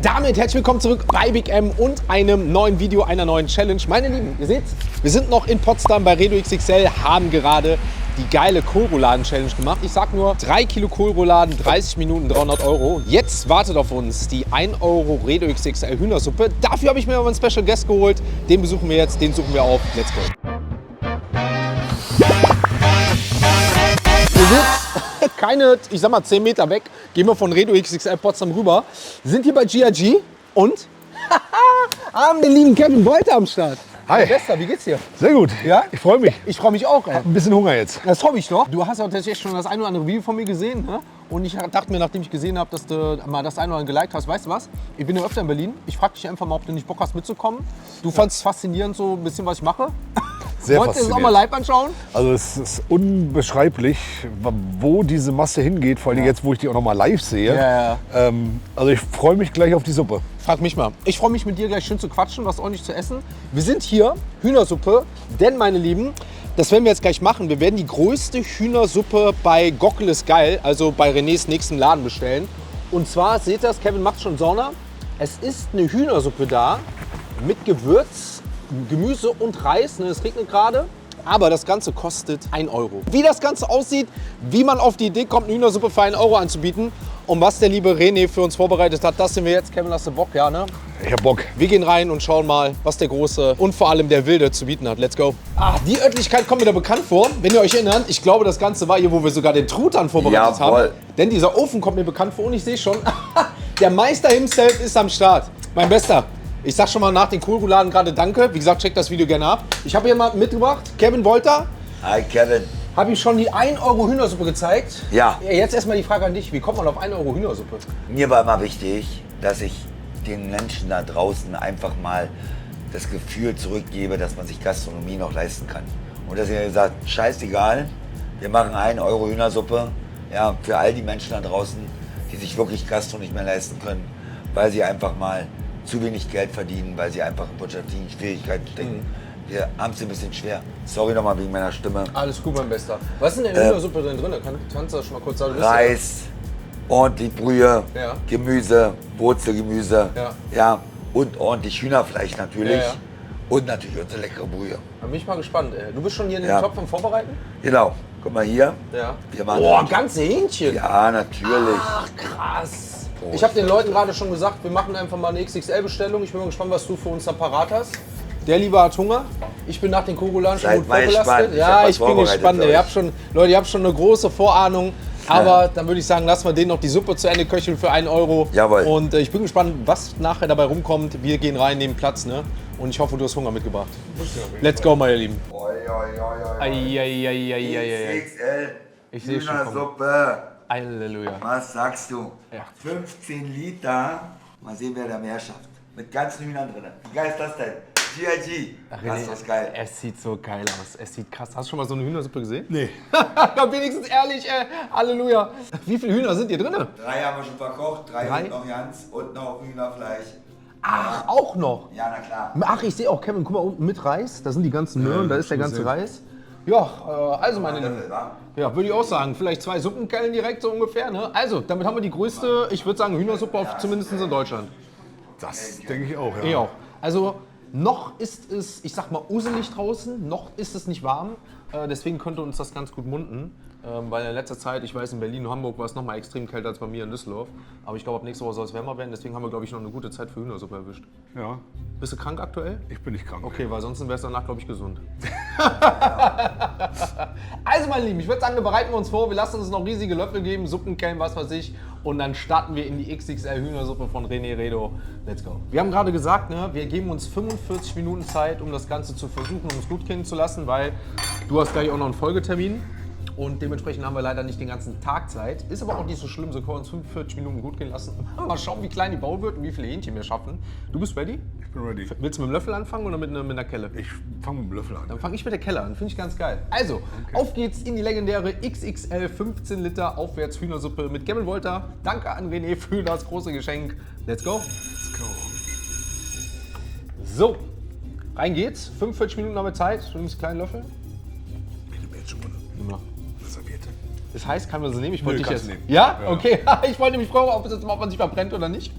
Damit herzlich willkommen zurück bei Big M und einem neuen Video, einer neuen Challenge. Meine Lieben, ihr seht, wir sind noch in Potsdam bei Redo XXL, haben gerade die geile Kohlrouladen-Challenge gemacht. Ich sag nur 3 Kilo Kohlrouladen, 30 Minuten, 300 Euro. Jetzt wartet auf uns die 1 Euro Redo XXL Hühnersuppe. Dafür habe ich mir aber einen Special Guest geholt. Den besuchen wir jetzt, den suchen wir auf. Let's go. Wir sind keine, ich sag mal 10 Meter weg, gehen wir von Redo XXL Potsdam rüber, sind hier bei GRG und haben den lieben Kevin Wolter am Start. Hi. Bester, wie geht's dir? Sehr gut. Ja? Ich freue mich. Ich freue mich auch, ey. Hab ein bisschen Hunger jetzt. Das hoffe ich doch. Du hast ja tatsächlich schon das ein oder andere Video von mir gesehen, ne? Und ich dachte mir, nachdem ich gesehen habe, dass du mal das eine oder andere geliked hast, weißt du was? Ich bin ja öfter in Berlin. Ich frage dich einfach mal, ob du nicht Bock hast mitzukommen. Du fandst es faszinierend, so ein bisschen, was ich mache. Sehr Wolltest du es auch faszinierend. mal live anschauen? Also es ist unbeschreiblich, wo diese Masse hingeht, vor allem jetzt, wo ich die auch noch mal live sehe. Ja. Also ich freue mich gleich auf die Suppe. Frag mich mal. Ich freue mich mit dir gleich schön zu quatschen, was ordentlich zu essen. Wir sind hier, Hühnersuppe, denn meine Lieben, das werden wir jetzt gleich machen. Wir werden die größte Hühnersuppe bei Gockel ist geil, also bei Renés nächsten Laden bestellen. Und zwar, seht ihr das, Kevin macht schon Sauna. Es ist eine Hühnersuppe da mit Gewürz, Gemüse und Reis. Ne, es regnet gerade. Aber das Ganze kostet 1 Euro. Wie das Ganze aussieht, wie man auf die Idee kommt, eine Hühnersuppe für 1 Euro anzubieten und was der liebe René für uns vorbereitet hat, das sehen wir jetzt. Kevin, hast du Bock? Ja, ne? Ich hab Bock. Wir gehen rein und schauen mal, was der Große und vor allem der Wilde zu bieten hat. Let's go. Die Örtlichkeit kommt mir da bekannt vor. Wenn ihr euch erinnert, ich glaube, das Ganze war hier, wo wir sogar den Truthahn vorbereitet haben. Denn dieser Ofen kommt mir bekannt vor und ich sehe schon, der Meister himself ist am Start. Mein Bester. Ich sag schon mal nach den Kohlrouladen gerade danke. Wie gesagt, checkt das Video gerne ab. Ich habe hier mal mitgebracht, Kevin Wolter. Hi Kevin. Habe ich schon die 1 Euro Hühnersuppe gezeigt. Ja. Jetzt erstmal die Frage an dich. Wie kommt man auf 1 Euro Hühnersuppe? Mir war immer wichtig, dass ich den Menschen da draußen einfach mal das Gefühl zurückgebe, dass man sich Gastronomie noch leisten kann. Und deswegen habe ich gesagt, scheißegal, wir machen 1 Euro Hühnersuppe, ja, für all die Menschen da draußen, die sich wirklich Gastro nicht mehr leisten können, weil sie einfach mal zu wenig Geld verdienen, weil sie einfach in wirtschaftlichen Schwierigkeiten stecken. Wir haben es ein bisschen schwer. Sorry nochmal wegen meiner Stimme. Alles gut, mein Bester. Was ist denn in der Hühnersuppe drin? Kannst du das schon mal kurz sagen? Du bist Reis, ordentlich Brühe, Ja. Gemüse, Wurzelgemüse, Ja. ja, und ordentlich Hühnerfleisch natürlich. Ja. Und natürlich unsere leckere Brühe. Da bin ich mal gespannt. Ey. Du bist schon hier in den Ja. Topf am Vorbereiten? Genau, guck mal hier. Ja. Wir machen Boah, ganze Hähnchen. Ja, natürlich. Ach, krass. Ich habe den Leuten gerade schon gesagt, wir machen einfach mal eine XXL-Bestellung. Ich bin mal gespannt, was du für uns da parat hast. Der Lieber hat Hunger. Ich bin nach den Kohlrouladen schon Seid gut mal vorbelastet. gespannt. Ich hab Ja, was ich bin vorbereitet gespannt. für Ihr euch. habt schon, Leute, ihr habt schon eine große Vorahnung. Aber dann würde ich sagen, lassen wir denen noch die Suppe zu Ende köcheln für 1 Euro. Jawohl. Und ich bin gespannt, was nachher dabei rumkommt. Wir gehen rein, nehmen Platz, ne? Und ich hoffe, du hast Hunger mitgebracht. Let's go, meine Lieben. Oi, oi, oi, oi. Eieieiei. XXL Ich sehe schon kommen. Hühnersuppe. Halleluja. Was sagst du? Ja. 15 Liter. Mal sehen, wer da mehr schafft. Mit ganzen Hühnern drin. Wie geil ist das denn? GIG. Das ist was geil. Es sieht so geil aus. Es sieht krass. Hast du schon mal so eine Hühnersuppe gesehen? Nee. Wenigstens ehrlich, Halleluja. Wie viele Hühner sind hier drin? 3 haben wir schon verkocht, 3 Drei? sind noch ganz und noch Hühnerfleisch. Ach, auch noch. Ja, na klar. Ach, ich sehe auch, Kevin, guck mal unten mit Reis. Da sind die ganzen Möhren, da ist der ganze Reis. Ja, also meine Lieben. Ja, würde ich auch sagen. Vielleicht 2 Suppenkellen direkt so ungefähr. Ne? Also, damit haben wir die größte, ich würde sagen, Hühnersuppe zumindest in Deutschland. Das denke ich auch, ja. Ich auch. Also, noch ist es, ich sag mal, uselig draußen, noch ist es nicht warm. Deswegen könnte uns das ganz gut munden. Weil in letzter Zeit, ich weiß, in Berlin und Hamburg war es noch mal extrem kälter als bei mir in Düsseldorf. Aber ich glaube, ab nächste Woche soll es wärmer werden. Deswegen haben wir, glaube ich, noch eine gute Zeit für Hühnersuppe erwischt. Ja, Bist du krank aktuell? ich bin nicht krank. Okay, weil sonst wäre es danach, glaube ich, gesund. Also, meine Lieben, ich würde sagen, wir bereiten uns vor. Wir lassen uns noch riesige Löffel geben, Suppenkellen, was weiß ich. Und dann starten wir in die XXL Hühnersuppe von René Redo. Let's go. Wir haben gerade gesagt, ne, wir geben uns 45 Minuten Zeit, um das Ganze zu versuchen, um es gut gehen zu lassen, weil du hast gleich auch noch einen Folgetermin. Und dementsprechend haben wir leider nicht den ganzen Tag Zeit. Ist aber auch nicht so schlimm, so können wir uns 45 Minuten gut gehen lassen. Mal schauen, wie klein die Bau wird und wie viele Hähnchen wir schaffen. Du bist ready? Ich bin ready. Willst du mit dem Löffel anfangen oder mit einer Kelle? Ich fange mit dem Löffel an. Dann fange ich mit der Kelle an, finde ich ganz geil. Also, auf geht's in die legendäre XXL 15 Liter Aufwärts Hühnersuppe mit Kevin Wolter. Danke an René für das große Geschenk. Let's go. Let's go. So, rein geht's. 45 Minuten haben wir Zeit. Du nimmst einen kleinen Löffel. Ich nehme jetzt schon mal Nimm mal. eine Serviette. Das heißt, kann man sie nehmen? Ich wollte dich kannst jetzt. du nehmen. Ja? Ja. Okay. Ich wollte nämlich fragen, ob man sich verbrennt oder nicht.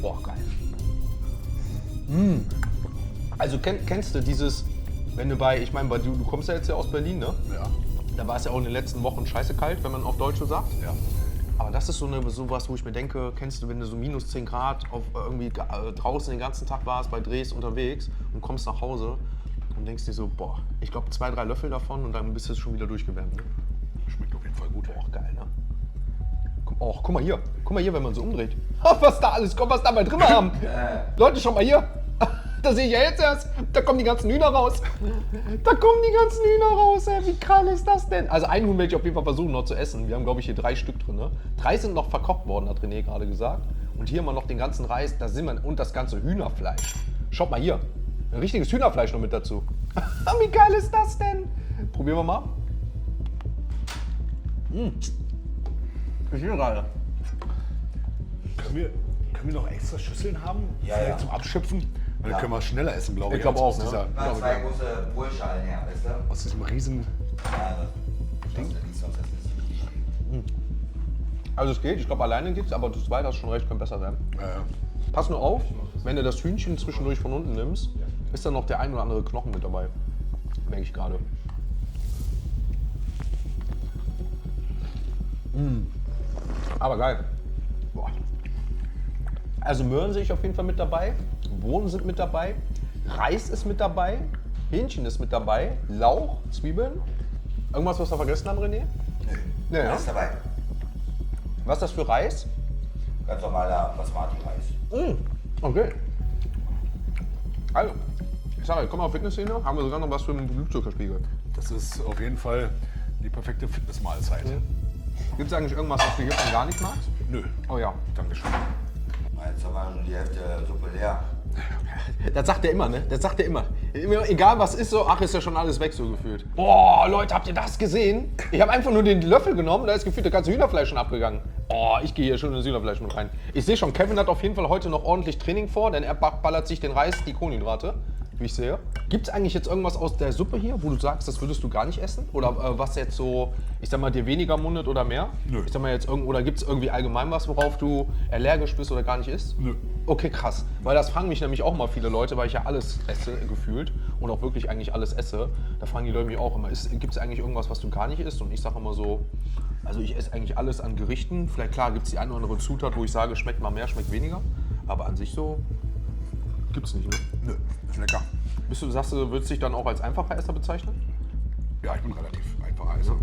Boah, geil. Also kennst du dieses, wenn du ich meine, du kommst ja jetzt ja aus Berlin, ne? Ja. Da war es ja auch in den letzten Wochen scheiße kalt, wenn man auf Deutsch so sagt. Ja. Aber das ist sowas, wo ich mir denke, kennst du, wenn du so minus 10 Grad auf irgendwie draußen den ganzen Tag warst, bei Drehs unterwegs und kommst nach Hause und denkst dir so, boah, ich glaube 2, 3 Löffel davon und dann bist du schon wieder durchgewärmt. Ne? Schmeckt auf jeden Fall gut. Boah, geil, ne? Guck mal hier, wenn man so umdreht. Oh, was da alles kommt, was da bei drin haben. Leute, schau mal hier. Da sehe ich ja jetzt erst, da kommen die ganzen Hühner raus. Ey. Wie krass ist das denn? Also ein Huhn werde ich auf jeden Fall versuchen noch zu essen. Wir haben, glaube ich, hier 3 Stück drin. Ne? 3 sind noch verkocht worden, hat René gerade gesagt. Und hier haben wir noch den ganzen Reis, und das ganze Hühnerfleisch. Schaut mal hier, ein richtiges Hühnerfleisch noch mit dazu. Wie geil ist das denn? Probieren wir mal. Ich will gerade. Können wir noch extra Schüsseln haben? Ja, Vielleicht ja. zum Abschöpfen? Dann können wir schneller essen, glaube ich. Ich glaube als auch, aus ne? Mal 2 große Wohlschalen her, weißt du? Aus diesem riesen... Ja, das ist sonst nicht. Also es geht, ich glaube alleine geht's, aber das zweite hast schon recht, könnte besser sein. Pass nur auf, wenn du das Hühnchen zwischendurch von unten nimmst, ist da noch der ein oder andere Knochen mit dabei. Merke ich gerade. Aber geil. Boah. Also Möhren sehe ich auf jeden Fall mit dabei, Bohnen sind mit dabei, Reis ist mit dabei, Hähnchen ist mit dabei, Lauch, Zwiebeln. Irgendwas, was wir vergessen haben, René? Nö. Ja. Alles dabei. Was ist das für Reis? Ganz normaler Basmati-Reis. Okay. Also, ich sage, komm mal auf Fitnessszene, haben wir sogar noch was für den Blutzuckerspiegel. Das ist auf jeden Fall die perfekte Fitnessmahlzeit. Gibt es eigentlich irgendwas, was du hiervon gar nicht magst? Nö. Oh ja. Dankeschön. Jetzt haben wir schon die Hälfte der Suppe leer. Das sagt er immer, ne? Das sagt er immer. Egal was ist so, ach, ist ja schon alles weg so gefühlt. Boah, Leute, habt ihr das gesehen? Ich habe einfach nur den Löffel genommen, da ist gefühlt das ganze Hühnerfleisch schon abgegangen. Oh, ich gehe hier schon in das Hühnerfleisch mit rein. Ich sehe schon, Kevin hat auf jeden Fall heute noch ordentlich Training vor, denn er ballert sich den Reis, die Kohlenhydrate, wie ich sehe. Gibt es eigentlich jetzt irgendwas aus der Suppe hier, wo du sagst, das würdest du gar nicht essen? Oder was jetzt so, ich sag mal, dir weniger mundet oder mehr? Nö. Ich sag mal jetzt, oder gibt es irgendwie allgemein was, worauf du allergisch bist oder gar nicht isst? Nö. Okay, krass. Weil das fragen mich nämlich auch mal viele Leute, weil ich ja alles esse, gefühlt. Und auch wirklich eigentlich alles esse. Da fragen die Leute mich auch immer, gibt es eigentlich irgendwas, was du gar nicht isst? Und ich sage immer so, also ich esse eigentlich alles an Gerichten. Vielleicht klar gibt es die eine oder andere Zutat, wo ich sage, schmeckt mal mehr, schmeckt weniger. Aber an sich so gibt es nicht, ne? Nö, ist lecker. Sagst du, würdest dich dann auch als einfacher Esser bezeichnen? Ja, ich bin relativ einfacher Esser.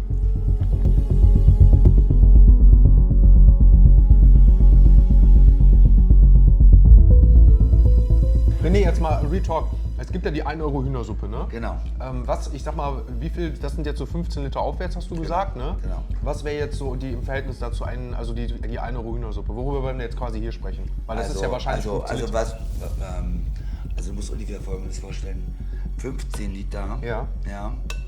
René, jetzt mal Retalk. Es gibt ja die 1 Euro Hühnersuppe, ne? Genau. Ich sag mal, wie viel, das sind jetzt so 15 Liter aufwärts, hast du gesagt, ne? Genau. Was wäre jetzt so im Verhältnis dazu die 1 Euro Hühnersuppe? Worüber wollen wir jetzt quasi hier sprechen? Weil das ist ja wahrscheinlich 15 Liter. Also du musst ungefähr Folgendes vorstellen. 15 Liter Ja.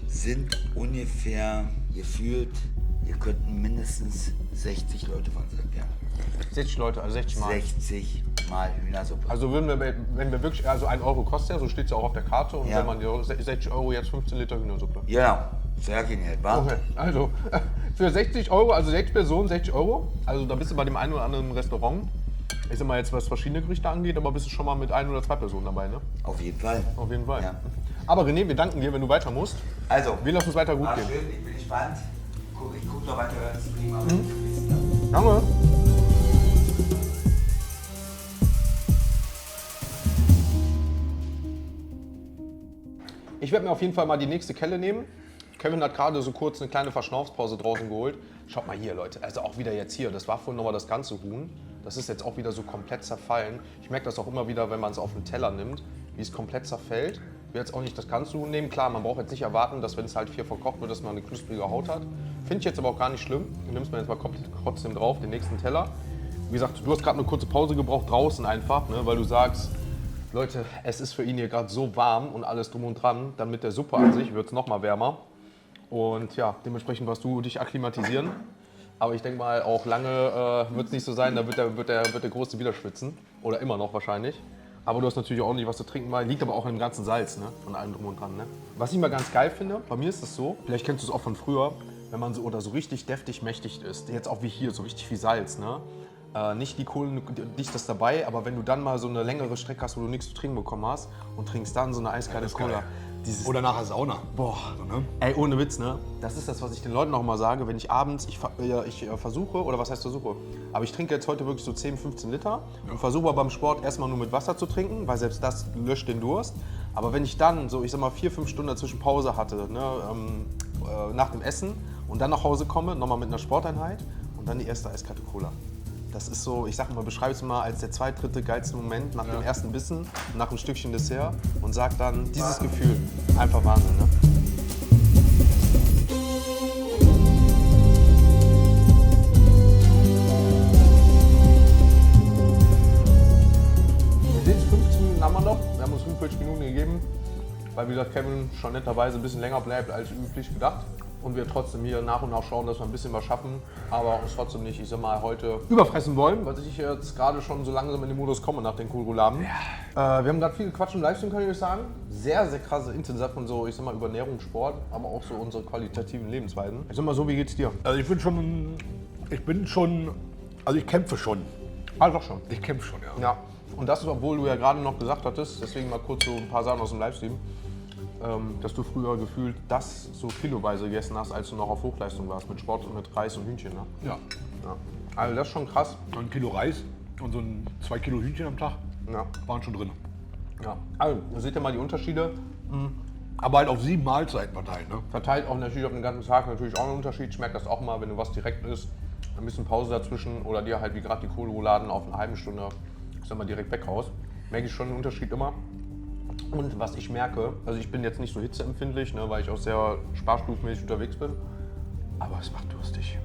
Sind ungefähr gefühlt, hier könnten mindestens 60 Leute von sein. Ja. 60 Leute, also 60 Mal. 60 Mal Hühnersuppe. Also würden wir, wenn wir wirklich, also 1 Euro kostet ja, so steht es ja auch auf der Karte. Und Ja. wenn man die 60 Euro jetzt 15 Liter Hühnersuppe. Genau, sehr genial, wa? Okay, also für 60 Euro, also 6 Personen 60 Euro. Also da bist du bei dem einen oder anderen Restaurant. Ich sag mal jetzt, was verschiedene Gerichte angeht, aber bist du schon mal mit 1 oder 2 Personen dabei, ne? Auf jeden Fall. Auf jeden Fall. Ja. Aber René, wir danken dir, wenn du weiter musst. Also, Wir lassen es weiter gut war gehen. schön, ich bin gespannt. Ich guck noch weiter Stream. Danke. Ich werde mir auf jeden Fall mal die nächste Kelle nehmen. Kevin hat gerade so kurz eine kleine Verschnaufspause draußen geholt. Schaut mal hier, Leute. Also auch wieder jetzt hier. Das war vorhin nochmal das ganze Huhn. Das ist jetzt auch wieder so komplett zerfallen. Ich merke das auch immer wieder, wenn man es auf den Teller nimmt, wie es komplett zerfällt. Ich will jetzt auch nicht das ganze Huhn nehmen. Klar, man braucht jetzt nicht erwarten, dass wenn es halt 4 verkocht wird, dass man eine knusprige Haut hat. Finde ich jetzt aber auch gar nicht schlimm. Du nimmst mir jetzt mal trotzdem drauf, den nächsten Teller. Wie gesagt, du hast gerade eine kurze Pause gebraucht, draußen einfach, ne, weil du sagst, Leute, es ist für ihn hier gerade so warm und alles drum und dran. Dann mit der Suppe an sich wird es noch mal wärmer. Und ja, dementsprechend wirst du dich akklimatisieren. Aber ich denke mal, auch lange wird es nicht so sein, da wird der Große wieder schwitzen. Oder immer noch wahrscheinlich. Aber du hast natürlich auch nicht was zu trinken, weil liegt aber auch im ganzen Salz, ne? Von allem drum und dran. Ne? Was ich mal ganz geil finde, bei mir ist es so, vielleicht kennst du es auch von früher, wenn man so richtig deftig mächtig ist, jetzt auch wie hier, so richtig viel Salz, ne? nicht die Kohlen, nicht das dabei, aber wenn du dann mal so eine längere Strecke hast, wo du nichts zu trinken bekommen hast und trinkst dann so eine eiskalte das ist Cola. geil. Dieses, Oder nachher Sauna. boah, So, ne? ey, ohne Witz, ne? Das ist das, was ich den Leuten auch mal sage, wenn ich abends, ich versuche, oder was heißt versuche, aber ich trinke jetzt heute wirklich so 10, 15 Liter und versuche aber beim Sport erstmal nur mit Wasser zu trinken, weil selbst das löscht den Durst. Aber wenn ich dann so, ich sag mal, 4, 5 Stunden dazwischen Pause hatte, ne, nach dem Essen und dann nach Hause komme, nochmal mit einer Sporteinheit und dann die erste eiskalte Cola. Das ist so, ich sag mal, beschreibe es mal als der zweite, dritte geilste Moment nach dem ersten Bissen, nach einem Stückchen Dessert und sag dann, dieses Gefühl, einfach Wahnsinn, ne? Wir sehen es, 15 Minuten haben wir noch, wir haben uns 45 Minuten gegeben, weil wie gesagt Kevin schon netterweise ein bisschen länger bleibt als üblich gedacht. Und wir trotzdem hier nach und nach schauen, dass wir ein bisschen was schaffen, aber uns trotzdem nicht, ich sag mal, heute überfressen wollen, weil ich jetzt gerade schon so langsam in den Modus komme nach den Kohlrouladen. Ja. Wir haben gerade viel gequatscht im Livestream, kann ich euch sagen. Sehr, sehr krasse Insights von so, ich sag mal, über Ernährung, Sport, aber auch so unsere qualitativen Lebensweisen. Ich sag mal so, wie geht's dir? Also ich kämpfe schon. Ah, doch schon. Ich kämpfe schon, ja. Ja, und das ist, obwohl du ja gerade noch gesagt hattest, deswegen mal kurz so ein paar Sachen aus dem Livestream, dass du früher gefühlt das so kiloweise gegessen hast, als du noch auf Hochleistung warst, mit Sport und mit Reis und Hühnchen. Ne? Ja. Ja. Also das ist schon krass. Ein Kilo Reis und so 2 Kilo Hühnchen am Tag Ja. waren schon drin. Ja. Also, da seht ihr mal die Unterschiede. Aber halt auf 7 Mahlzeiten verteilt, ne? Verteilt auch natürlich auf den ganzen Tag natürlich auch einen Unterschied. Ich merke das auch mal, wenn du was direkt isst, ein bisschen Pause dazwischen oder dir halt wie gerade die Kohlrouladen auf eine halbe Stunde, ich sag mal, direkt weghaust. Merke ich schon einen Unterschied immer. Und was ich merke, also ich bin jetzt nicht so hitzeempfindlich, ne, weil ich auch sehr sparstufmäßig unterwegs bin, aber es macht durstig.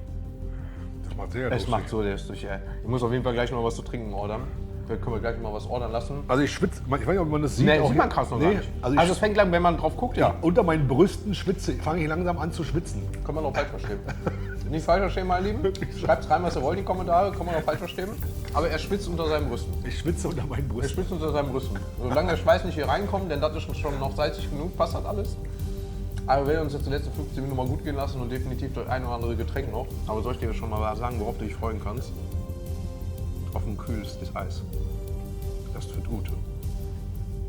Das macht sehr Es lustig. macht so durstig, ey. Ich muss auf jeden Fall gleich noch was zu trinken ordern. Da können wir gleich mal was ordern lassen. Also ich schwitze, ich weiß nicht, ob man das sieht. Nee, auch sieht man hier. krass noch Nee, gar nicht. Also, Also es fängt lang, wenn man drauf guckt, ja. unter meinen Brüsten fange ich langsam an zu schwitzen. Kann man auch falsch verstehen. Nicht falsch verstehen, meine Lieben. Schreibt rein, was ihr wollt in die Kommentare, kann man auch falsch verstehen. Aber er schwitzt unter seinen Brüsten. Ich schwitze unter meinen Er Brüsten. schwitzt unter seinen Brüsten. Solange der Schweiß nicht hier reinkommt, denn das ist schon noch salzig genug, passt das alles. Aber wir werden uns jetzt die letzten 15 Minuten mal gut gehen lassen und definitiv das ein oder andere Getränk noch. Aber soll ich dir schon mal sagen, worauf du dich freuen kannst? Auf ein kühles Eis. Das tut gut.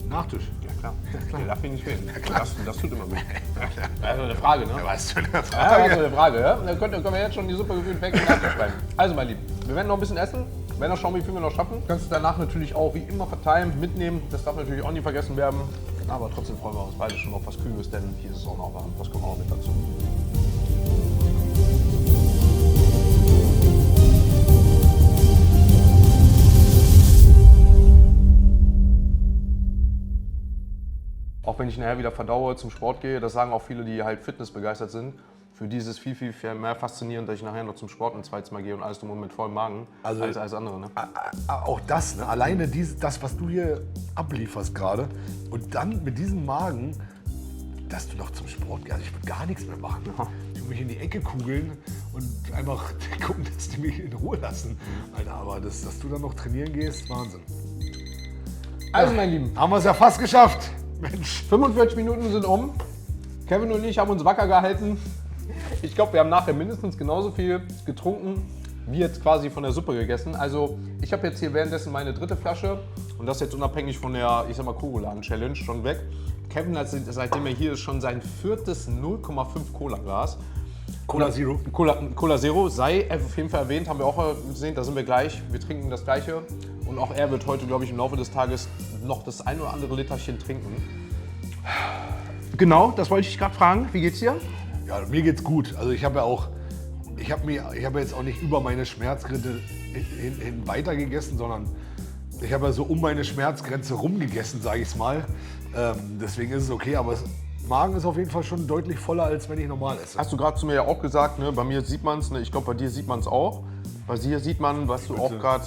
Nachtisch. Ja klar. Der darf hier nicht fehlen. Das tut immer gut. Also eine Frage, ne? Was für eine Ja, Frage. das ist eine Frage, ja? Dann können wir jetzt schon die Suppe gefühlt weg und nachzuschreiben. Also mein Lieben, wir werden noch ein bisschen essen. Wir werden noch schauen, wie viel wir noch schaffen. Du kannst es danach natürlich auch wie immer verteilen, mitnehmen. Das darf natürlich auch nie vergessen werden. Aber trotzdem freuen wir uns beide schon auf was Kühles, denn hier ist es auch noch warm. Das kommt auch noch mit dazu. Auch wenn ich nachher wieder verdaue, zum Sport gehe, das sagen auch viele, die halt fitnessbegeistert sind. Für die ist es viel, viel mehr faszinierend, dass ich nachher noch zum Sport ein zweites Mal gehe und alles drum mit vollem Magen Also- als alles andere. Ne? Auch das, ne? Alleine das, was du hier ablieferst gerade und dann mit diesem Magen, dass du noch zum Sport gehst. Also ich würde gar nichts mehr machen. Ich würde mich in die Ecke kugeln und einfach gucken, dass die mich in Ruhe lassen. Alter, aber dass du dann noch trainieren gehst, Wahnsinn. Also mein Lieben, Haben wir es ja fast geschafft. Mensch. 45 Minuten sind um. Kevin und ich haben uns wacker gehalten. Ich glaube, wir haben nachher mindestens genauso viel getrunken, wie jetzt quasi von der Suppe gegessen. Also ich habe jetzt hier währenddessen meine dritte Flasche und das jetzt unabhängig von der, ich sag mal, Kohlrouladen-Challenge schon weg. Kevin hat seitdem er hier ist schon sein 4. 0,5 Cola-Glas. Cola Zero. Cola Zero sei auf jeden Fall erwähnt, haben wir auch gesehen, da sind wir gleich. Wir trinken das Gleiche und auch er wird heute, glaube ich, im Laufe des Tages noch das ein oder andere Literchen trinken. Genau, das wollte ich gerade fragen. Wie geht's dir? Ja, mir geht's gut. Also ich habe ja jetzt auch nicht über meine Schmerzgrenze hin weiter gegessen, sondern ich habe ja so um meine Schmerzgrenze rumgegessen, sage ich es mal. Deswegen ist es okay, aber Magen ist auf jeden Fall schon deutlich voller, als wenn ich normal esse. Hast du gerade zu mir ja auch gesagt, ne? Bei mir sieht man es, ne? Ich glaube, bei dir sieht man es auch. Bei dir sieht man, was du auch gerade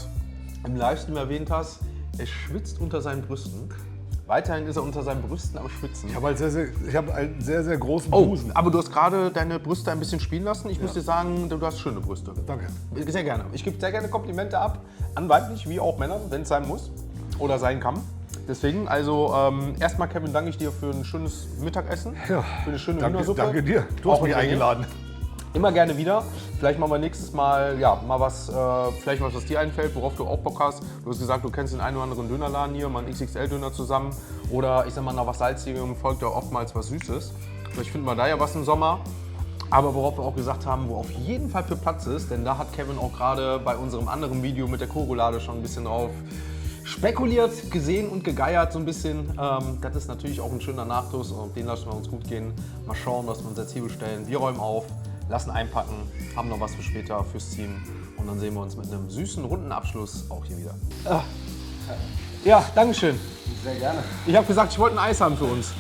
im Livestream erwähnt hast, er schwitzt unter seinen Brüsten. Weiterhin ist er unter seinen Brüsten am Schwitzen. Ich habe einen sehr, sehr großen Oh, Busen. aber du hast gerade deine Brüste ein bisschen spielen lassen. Ich muss dir sagen, du hast schöne Brüste. Danke. Sehr gerne. Ich gebe sehr gerne Komplimente ab, an weiblich wie auch Männern, wenn es sein muss oder sein kann. Deswegen, also erstmal Kevin, danke ich dir für ein schönes Mittagessen, Ja, für eine schöne danke, Hühnersuppe. danke dir. Du hast Auch mich mit René. eingeladen. Immer gerne wieder. Vielleicht machen wir nächstes Mal, ja, mal was, vielleicht was dir einfällt, worauf du auch Bock hast. Du hast gesagt, du kennst den einen oder anderen Dönerladen hier, mal einen XXL-Döner zusammen. Oder ich sag mal noch was Salzigem, folgt ja oftmals was Süßes. Vielleicht finden wir da ja was im Sommer. Aber worauf wir auch gesagt haben, wo auf jeden Fall für Platz ist, denn da hat Kevin auch gerade bei unserem anderen Video mit der Chorolade schon ein bisschen drauf spekuliert, gesehen und gegeiert so ein bisschen. Das ist natürlich auch ein schöner Nachdruss und den lassen wir uns gut gehen. Mal schauen, was wir uns jetzt hier bestellen. Wir räumen auf, lassen einpacken, haben noch was für später fürs Team und dann sehen wir uns mit einem süßen, runden Abschluss auch hier wieder. Ja, Dankeschön. Sehr gerne. Ich habe gesagt, ich wollte ein Eis haben für uns.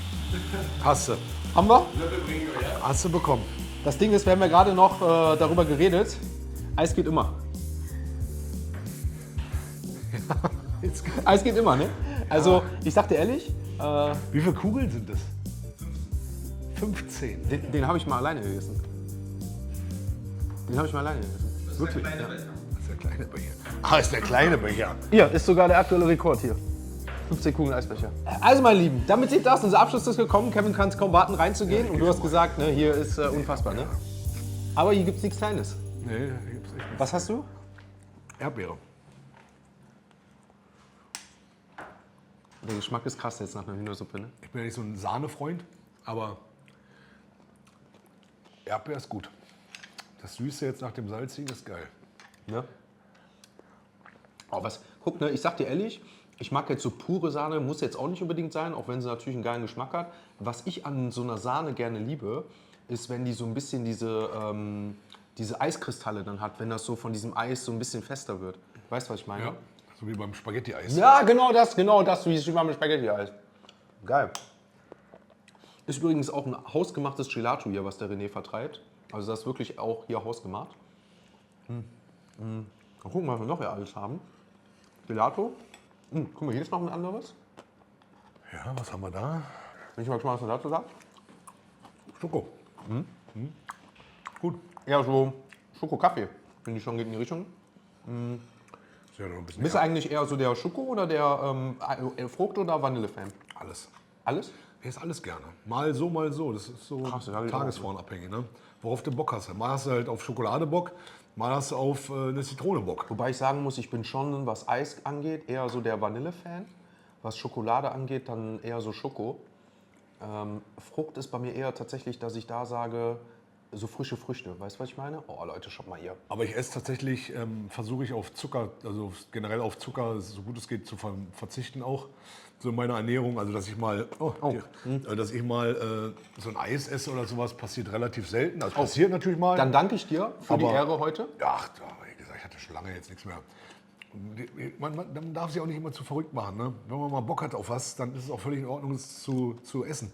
Hast du. Haben wir? Hast du bekommen. Das Ding ist, wir haben ja gerade noch darüber geredet, Eis geht immer. Eis geht immer, ne? Also, ich sag dir ehrlich, Wie viele Kugeln sind das? 15. den habe ich mal alleine gegessen. Den habe ich mal alleine gegessen. Wirklich. Ja. Das ist der kleine Becher. Ah, ist der kleine Becher. Hier ist sogar der aktuelle Rekord hier. 15 Kugeln Eisbecher. Also meine Lieben, damit sieht das, unser Abschluss ist gekommen. Kevin kann es kaum warten reinzugehen und du hast gesagt, ne, hier ist unfassbar, ne? Aber hier gibt es nichts Kleines. Nee, hier gibt's echt nichts. Was hast du? Erdbeere. Der Geschmack ist krass jetzt nach einer Hühnersuppe, ne? Ich bin ja nicht so ein Sahnefreund, aber Erdbeer ist gut. Das Süße jetzt nach dem Salzigen ist geil. Ja. Oh, was? Guck, ne, ich sag dir ehrlich, ich mag jetzt so pure Sahne, muss jetzt auch nicht unbedingt sein, auch wenn sie natürlich einen geilen Geschmack hat. Was ich an so einer Sahne gerne liebe, ist, wenn die so ein bisschen diese Eiskristalle dann hat, wenn das so von diesem Eis so ein bisschen fester wird. Weißt du, was ich meine? Ja, so wie beim Spaghetti-Eis. Ja, genau das, wie beim Spaghetti-Eis. Geil. Ist übrigens auch ein hausgemachtes Gelato hier, was der René vertreibt. Also das ist wirklich auch hier hausgemacht. Mal gucken, was wir noch hier alles haben. Gelato. Guck mal, hier ist noch ein anderes. Ja, was haben wir da? Bin ich mal gespannt, was er dazu sagt. Schoko. Gut. Ja, so Schoko-Kaffee. Finde ich schon, geht in die Richtung. Ist ja noch ein bisschen Bist du eigentlich eher so der Schoko- oder der Frucht- oder Vanille-Fan? alles. Alles? Ich esse alles gerne. Mal so, mal so. Das ist so Krass, das hab ich auch tagesformabhängig. Ne? Worauf du Bock hast. Mal hast du halt auf Schokolade Bock, mal hast du auf eine Zitrone Bock. Wobei ich sagen muss, ich bin schon, was Eis angeht, eher so der Vanille-Fan. Was Schokolade angeht, dann eher so Schoko. Frucht ist bei mir eher tatsächlich, dass ich da sage, so frische Früchte. Weißt du, was ich meine? Oh Leute, schaut mal hier. Aber ich esse tatsächlich, versuche ich auf Zucker, also generell auf Zucker, so gut es geht, zu verzichten auch. So in meiner Ernährung, also dass ich mal, dass ich mal so ein Eis esse oder sowas, passiert relativ selten. Das passiert natürlich mal. Dann danke ich dir für die Aber- Ehre heute. Ach, wie gesagt, ich hatte schon lange jetzt nichts mehr. Man darf sich auch nicht immer zu verrückt machen. Ne? Wenn man mal Bock hat auf was, dann ist es auch völlig in Ordnung, es zu essen.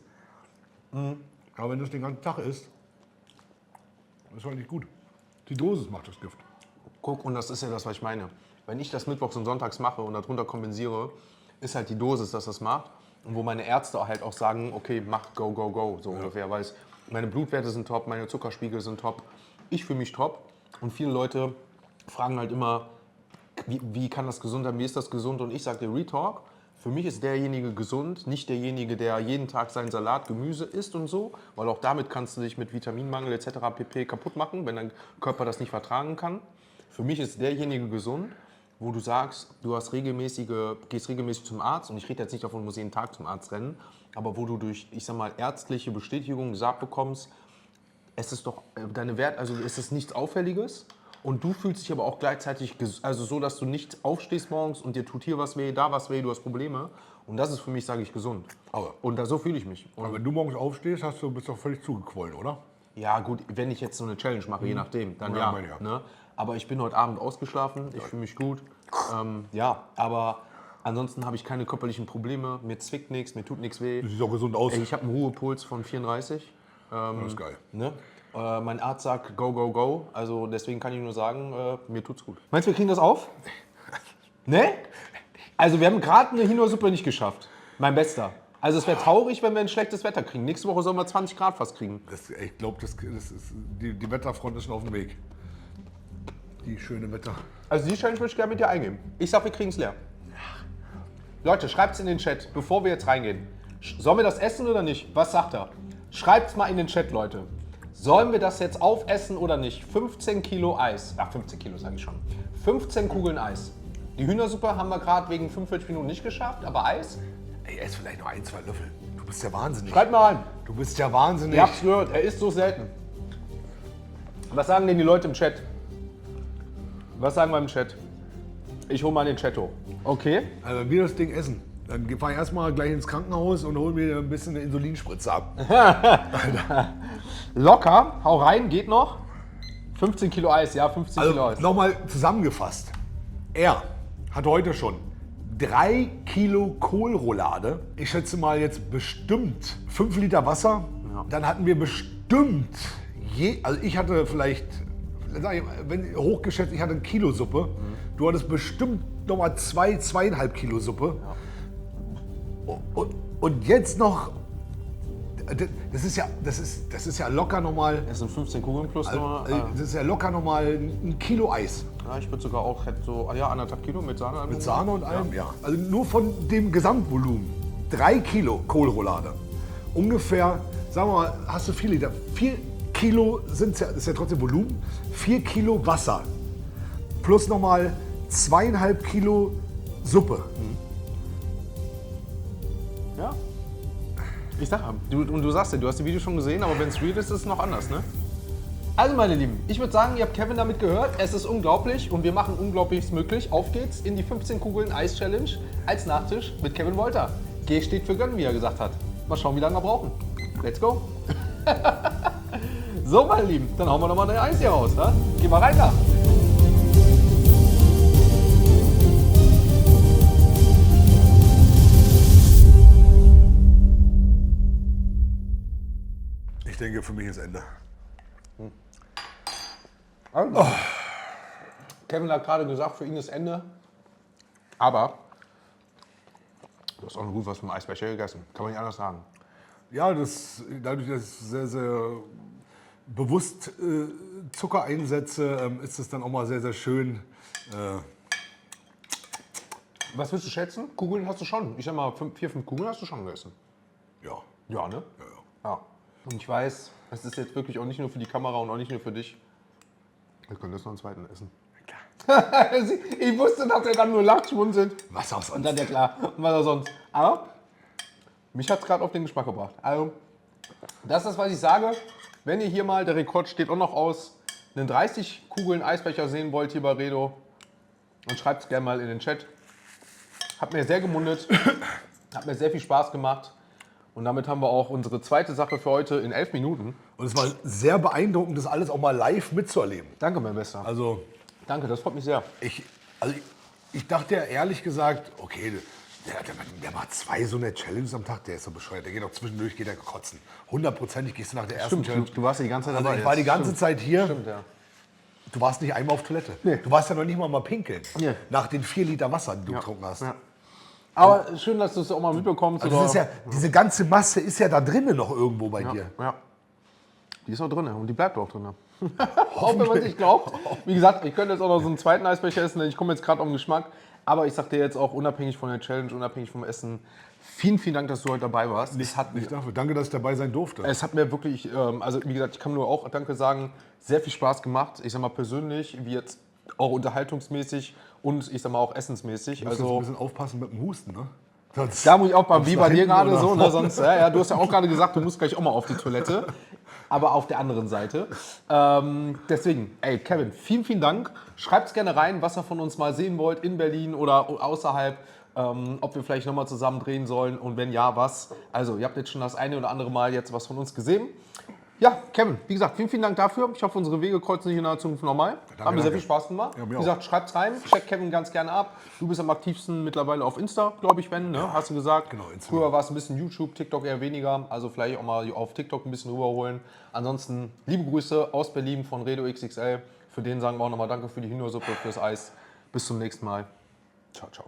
Aber wenn du es den ganzen Tag isst, ist halt nicht gut. Die Dosis macht das Gift. Guck, und das ist ja das, was ich meine. Wenn ich das mittwochs und sonntags mache und darunter kompensiere, ist halt die Dosis, dass das macht. Und wo meine Ärzte halt auch sagen, okay, mach, go, go, go, so ungefähr. Weil meine Blutwerte sind top, meine Zuckerspiegel sind top, ich fühle mich top. Und viele Leute fragen halt immer, wie kann das gesund sein, wie ist das gesund? Und ich sage dir, Retalk, für mich ist derjenige gesund, nicht derjenige, der jeden Tag seinen Salat, Gemüse isst und so, weil auch damit kannst du dich mit Vitaminmangel etc. pp. Kaputt machen, wenn dein Körper das nicht vertragen kann. Für mich ist derjenige gesund, wo du sagst, du gehst regelmäßig zum Arzt, und ich rede jetzt nicht davon, du musst jeden Tag zum Arzt rennen, aber wo du durch, ich sag mal, ärztliche Bestätigung gesagt bekommst, es ist doch deine Wert, also es ist nichts Auffälliges. Und du fühlst dich aber auch gleichzeitig also so, dass du nicht aufstehst morgens und dir tut hier was weh, da was weh, du hast Probleme. Und das ist für mich, sage ich, gesund. Und so fühle ich mich. Aber wenn du morgens aufstehst, bist du doch völlig zugequollen, oder? Ja gut, wenn ich jetzt so eine Challenge mache, je nachdem, dann ja. meine ich ja. Ne? Aber ich bin heute Abend ausgeschlafen, ich fühle mich gut. Ja, aber ansonsten habe ich keine körperlichen Probleme, mir zwickt nichts, mir tut nichts weh. Du siehst auch gesund aus. Ich habe einen Ruhepuls von 34. Das ist geil. Ne? Mein Arzt sagt go, go, go. Also deswegen kann ich nur sagen, mir tut's gut. Meinst du, wir kriegen das auf? Ne? Also wir haben gerade eine Hühnersuppe nicht geschafft. Mein Bester. Also es wäre traurig, wenn wir ein schlechtes Wetter kriegen. Nächste Woche sollen wir 20 Grad fast kriegen. Ich glaube, die Wetterfront ist schon auf dem Weg. Die schöne Wetter. Also die Challenge würde ich gerne mit dir eingehen. Ich sag, wir kriegen es leer. Leute, schreibt's in den Chat, bevor wir jetzt reingehen. Sollen wir das essen oder nicht? Was sagt er? Schreibt's mal in den Chat, Leute. Sollen wir das jetzt aufessen oder nicht? 15 Kilo Eis. Ach, 15 Kilo sage ich schon. 15 Kugeln Eis. Die Hühnersuppe haben wir gerade wegen 45 Minuten nicht geschafft, aber Eis? Ey, ess vielleicht noch 1, 2 Löffel. Du bist ja wahnsinnig. Schreibt mal rein. Du bist ja wahnsinnig. Ihr habt's gehört, er isst so selten. Was sagen denn die Leute im Chat? Was sagen wir im Chat? Ich hole mal den Chat hoch. Okay. Also wenn wir das Ding essen, dann fahr ich erstmal gleich ins Krankenhaus und hol mir ein bisschen eine Insulinspritze ab. Locker, hau rein, geht noch. 15 Kilo Eis, ja, 15 Kilo Also Eis. nochmal zusammengefasst. Er hat heute schon 3 Kilo Kohlroulade. Ich schätze mal jetzt bestimmt 5 Liter Wasser. Ja. Dann hatten wir bestimmt, also ich hatte vielleicht, sag ich, wenn, hochgeschätzt, ich hatte 1 Kilo Suppe. Du hattest bestimmt nochmal 2,5 Kilo Suppe. Und jetzt noch, das ist ja locker nochmal, Das sind 15 Kugeln plus noch. das ist ja locker nochmal 1 Kilo Eis. Ja, ich würde sogar auch, hätte so, ja, 1,5 Kilo mit Sahne. Mit Sahne und allem, ja. Also nur von dem Gesamtvolumen. 3 Kilo Kohlroulade. Ungefähr, sagen wir mal, hast du 4 Liter. 4 Kilo sind ja, ist ja trotzdem Volumen. 4 Kilo Wasser. Plus nochmal 2,5 Kilo Suppe. Ja. Ich sag, du sagst ja, du hast die Videos schon gesehen, aber wenn es real ist, ist es noch anders, ne? Also meine Lieben, ich würde sagen, ihr habt Kevin damit gehört, es ist unglaublich und wir machen Unglaubliches möglich. Auf geht's in die 15 Kugeln Eis Challenge als Nachtisch mit Kevin Wolter. G steht für gönnen, wie er gesagt hat. Mal schauen, wie lange wir brauchen. Let's go. So meine Lieben, dann hauen wir nochmal eine Eis hier raus, ne? Geh mal rein da. Ich denke, für mich ist Ende. Also, Kevin hat gerade gesagt, für ihn ist Ende. Aber du hast auch noch gut was vom Eisbecher gegessen. Kann man nicht anders sagen. Ja, dadurch, dass ich sehr, sehr bewusst Zucker einsetze, ist es dann auch mal sehr, sehr schön. Was willst du schätzen? Kugeln hast du schon. Ich sag mal, 4, 5 Kugeln hast du schon gegessen. Ja. Ja, ne? Ja. Und ich weiß, es ist jetzt wirklich auch nicht nur für die Kamera und auch nicht nur für dich. Wir können jetzt noch einen zweiten essen. Klar. Ich wusste, dass er dann nur lacht, schmunzelt. Was auch Und sonst. dann ja klar. Und was auch sonst. Aber mich hat es gerade auf den Geschmack gebracht. Also, das ist das, was ich sage. Wenn ihr hier mal, der Rekord steht auch noch aus, einen 30 Kugeln Eisbecher sehen wollt hier bei Redo, dann schreibt es gerne mal in den Chat. Hat mir sehr gemundet, hat mir sehr viel Spaß gemacht. Und damit haben wir auch unsere zweite Sache für heute in 11 Minuten. Und es war sehr beeindruckend, das alles auch mal live mitzuerleben. Danke, mein Bester. Also Danke, das freut mich sehr. ich dachte ja ehrlich gesagt, okay, der macht 2 so eine Challenges am Tag, der ist so bescheuert. Der geht auch zwischendurch, geht er kotzen. 100%ig gehst du nach der ersten Challenge. Du warst ja die ganze Zeit Also dabei. ich war die ganze Stimmt. Zeit hier. Stimmt, ja. Du warst nicht einmal auf Toilette. Nee. Du warst ja noch nicht mal pinkeln. Nee. Nach den 4 Liter Wasser, die du getrunken hast. Ja. Aber schön, dass du es auch mal mitbekommst. Also das ist ja, diese ganze Masse ist ja da drinnen noch irgendwo bei dir. Ja. Die ist auch drin und die bleibt auch drin. Auch wenn man es nicht glaubt. Wie gesagt, ich könnte jetzt auch noch so einen zweiten Eisbecher essen, denn ich komme jetzt gerade auf den Geschmack. Aber ich sag dir jetzt auch, unabhängig von der Challenge, unabhängig vom Essen, vielen, vielen Dank, dass du heute dabei warst. Nicht dafür. Danke, dass ich dabei sein durfte. Es hat mir wirklich, also wie gesagt, ich kann nur auch Danke sagen, sehr viel Spaß gemacht. Ich sag mal persönlich, wie jetzt auch unterhaltungsmäßig und ich sag mal auch essensmäßig. Du musst jetzt ein Also bisschen aufpassen mit dem Husten, ne? da muss ich auch wie bei dir hinten gerade oder so, ne? Sonst, ja, du hast ja auch gerade gesagt, du musst gleich auch mal auf die Toilette. Aber auf der anderen Seite. Deswegen, ey, Kevin, vielen, vielen Dank. Schreibt gerne rein, was ihr von uns mal sehen wollt in Berlin oder außerhalb. Ob wir vielleicht nochmal zusammen drehen sollen und wenn ja, was. Also, ihr habt jetzt schon das eine oder andere Mal jetzt was von uns gesehen. Ja, Kevin, wie gesagt, vielen, vielen Dank dafür. Ich hoffe, unsere Wege kreuzen sich in der Zukunft nochmal. Hat mir sehr viel Spaß gemacht. Ja, mir wie auch. gesagt, schreibt's rein, checkt Kevin ganz gerne ab. Du bist am aktivsten mittlerweile auf Insta, glaube ich, wenn, ne? Hast du gesagt. Genau, Instagram. Früher war es ein bisschen YouTube, TikTok eher weniger. Also vielleicht auch mal auf TikTok ein bisschen rüberholen. Ansonsten liebe Grüße aus Berlin von Redo XXL. Für den sagen wir auch nochmal Danke für die Hühnersuppe, fürs Eis. Bis zum nächsten Mal. Ciao, ciao.